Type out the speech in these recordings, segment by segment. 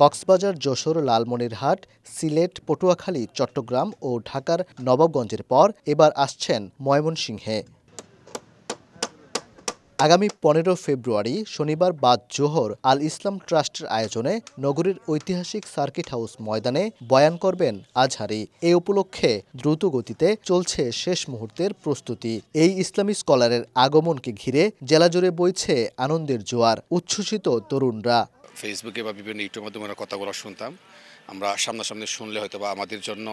কক্সবাজার, যশোর, লালমনিরহাট, সিলেট, পটুয়াখালী, চট্টগ্রাম ও ঢাকার নবাবগঞ্জের পর এবার আসছেন ময়মনসিংহে। আগামী ১৫ ফেব্রুয়ারি শনিবার বাদ জোহর আল ইসলাম ট্রাস্টের আয়োজনে নগরীর ঐতিহাসিক সার্কিট হাউস ময়দানে বয়ান করবেন আজহারী। এ উপলক্ষে দ্রুত গতিতে চলছে শেষ মুহূর্তের প্রস্তুতি। এই ইসলামী স্কলারের আগমনকে ঘিরে জেলাজুড়ে বইছে আনন্দের জোয়ার, উচ্ছ্বসিত তরুণরা। ফেসবুকে বা বিভিন্ন ইউটিউবের মাধ্যমে কথাগুলো শুনতাম, আমরা সামনাসামনি শুনলে হয়তো বা আমাদের জন্য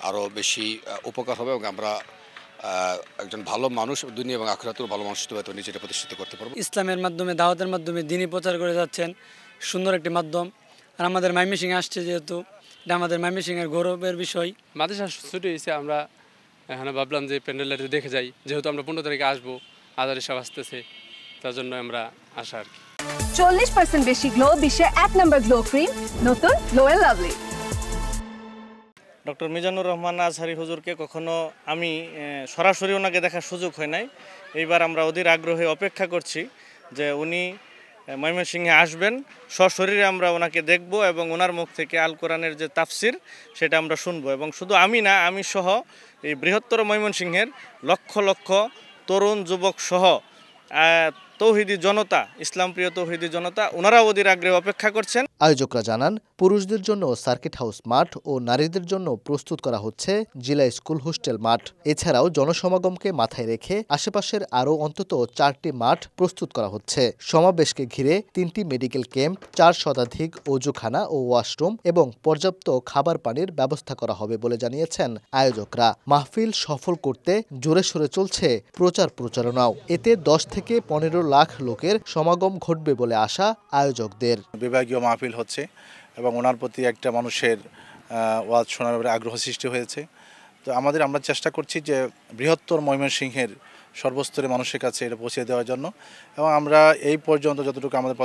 আরও বেশি উপকার হবে এবং আমরা একজন ভালো মানুষ দুনিয়া এবং আখিরাতেও ভালো মানুষ হয়তো নিজেকে প্রতিষ্ঠিত করতে পারবো। ইসলামের মাধ্যমে, দাওয়াতের মাধ্যমে দ্বীনি প্রচার করে যাচ্ছেন, সুন্দর একটি মাধ্যম। আর আমাদের ময়মনসিংহে আসছে যেহেতু, এটা আমাদের ময়মনসিংহের গৌরবের বিষয়। মাদ্রাসা ছুটি হয়েছে, আমরা এখানে ভাবলাম যে প্যান্ডেলটা দেখে যাই, যেহেতু আমরা 15 তারিখে আসবো, আজারি সব আসতেছে, তার জন্য আমরা আসা আর কি। 40% বেশি গ্লো, বিশ্বের 1 নম্বর গ্লো ক্রিম, নতুন Glow and Lovely. Doctor Mizanur Rahman Azhari হুজুরকে কখনো আমি সরাসরি ওনাকে দেখার সুযোগ হয় নাই। এইবার আমরা অধীর আগ্রহে অপেক্ষা করছি যে উনি ময়মনসিংহে আসবেন, সশরীরে আমরা ওনাকে দেখব এবং ওনার মুখ থেকে আল কোরআনের যে তাফসির সেটা আমরা শুনবো। এবং শুধু আমি না, আমি সহ এই বৃহত্তর ময়মনসিংহের লক্ষ লক্ষ তরুণ যুবক সহ তৌহিদি জনতা, ইসলাম প্রিয় তৌহিদি জনতা, ওনারা অধীর আগ্রহে অপেক্ষা করছেন। আয়োজকরা জানান, পুরুষদের জন্য সার্কিট হাউস মাঠ ও নারীদের জন্য প্রস্তুত করা হচ্ছে জেলা স্কুল হোস্টেল মাঠ। এছাড়াও জনসমাগমকে মাথায় রেখে আশেপাশের আরও অন্তত 4টি মাঠ প্রস্তুত করা হচ্ছে। সমাবেশকে ঘিরে 3টি মেডিকেল ক্যাম্প, 4 শতাধিক অজুখানা ও ওয়াশরুম এবং পর্যাপ্ত খাবার পানির ব্যবস্থা করা হবে বলে জানিয়েছেন আয়োজকরা। মাহফিল সফল করতে জোরে সোরে চলছে প্রচারণাও। এতে 10 থেকে 15 লাখ লোকের সমাগম ঘটবে বলে আশা আয়োজকদের। বিভাগীয় মাহফিল হচ্ছে এবং ওনার প্রতি একটা মানুষের ওয়াজ শোনার ব্যাপারে আগ্রহ সৃষ্টি হয়েছে। তো আমরা চেষ্টা করছি যে বৃহত্তর ময়মনসিংহের সর্বস্তরের মানুষের কাছে এটা পৌঁছে দেওয়ার জন্য, এবং আমরা এই পর্যন্ত যতটুকু আমাদের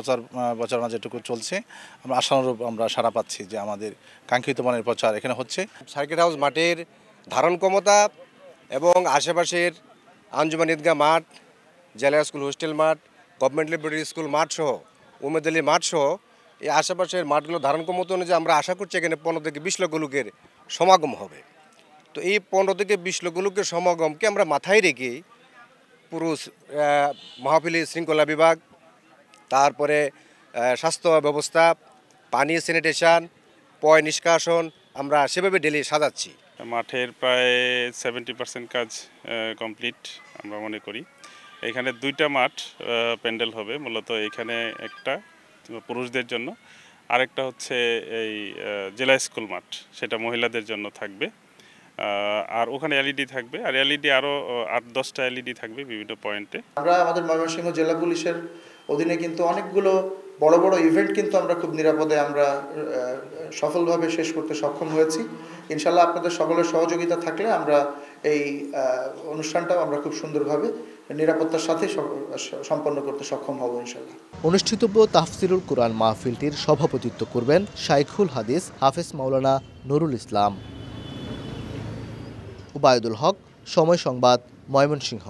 প্রচারণা যেটুকু চলছে, আমরা আশানুরূপ আমরা সাড়া পাচ্ছি যে আমাদের কাঙ্ক্ষিত মানের প্রচার এখানে হচ্ছে। সার্কিট হাউস মাঠের ধারণ ক্ষমতা এবং আশেপাশের আঞ্জুমান ঈদগাহ মাঠ, জেলা স্কুল হোস্টেল মাঠ, গভর্নমেন্ট ল্যাবরেটরি স্কুল মাঠ সহ, উমেদ আলী মাঠ সহ এই আশেপাশের মাঠগুলো ধারণ ক্ষমতা অনুযায়ী আমরা আশা করছি এখানে 15 থেকে 20 লক্ষ লোকের সমাগম হবে। তো এই 15 থেকে 20 লক্ষ লোকের সমাগমকে আমরা মাথায় রেখে পুরো মাহফিল শৃঙ্খলা বিভাগ, তারপরে স্বাস্থ্য ব্যবস্থা, পানি স্যানিটেশন, পয় নিষ্কাশন আমরা সেভাবে ডেলি সাজাচ্ছি। মাঠের প্রায় 70% কাজ কমপ্লিট আমরা মনে করি। এখানে 2টা মাঠ প্যান্ডেল হবে, মূলত এখানে একটা পুরুষদের জন্য, আরেকটা হচ্ছে এই জেলা স্কুল মাঠ, সেটা মহিলাদের জন্য থাকবে। আর ওখানে এলইডি থাকবে, আর এলইডি আরও 8-10টা এলইডি থাকবে বিভিন্ন পয়েন্টে। আমরা আমাদের ময়মনসিংহ জেলা পুলিশের অধীনে কিন্তু অনেকগুলো বড় বড় ইভেন্ট কিন্তু আমরা খুব নিরাপদে আমরা সফলভাবে শেষ করতে সক্ষম হয়েছি। ইনশাল্লাহ আপনাদের সকলের সহযোগিতা থাকলে আমরা এই অনুষ্ঠানটাও আমরা খুব সুন্দরভাবে নিরাপত্তার সাথে সম্পন্ন করতে সক্ষম হব ইনশাল্লাহ। অনুষ্ঠিতব্য তাফসিরুল কুরআন মাহফিলটির সভাপতিত্ব করবেন শাইখুল হাদিস হাফেজ মাওলানা নুরুল ইসলাম। উবায়দুল হক, সময় সংবাদ, ময়মনসিংহ।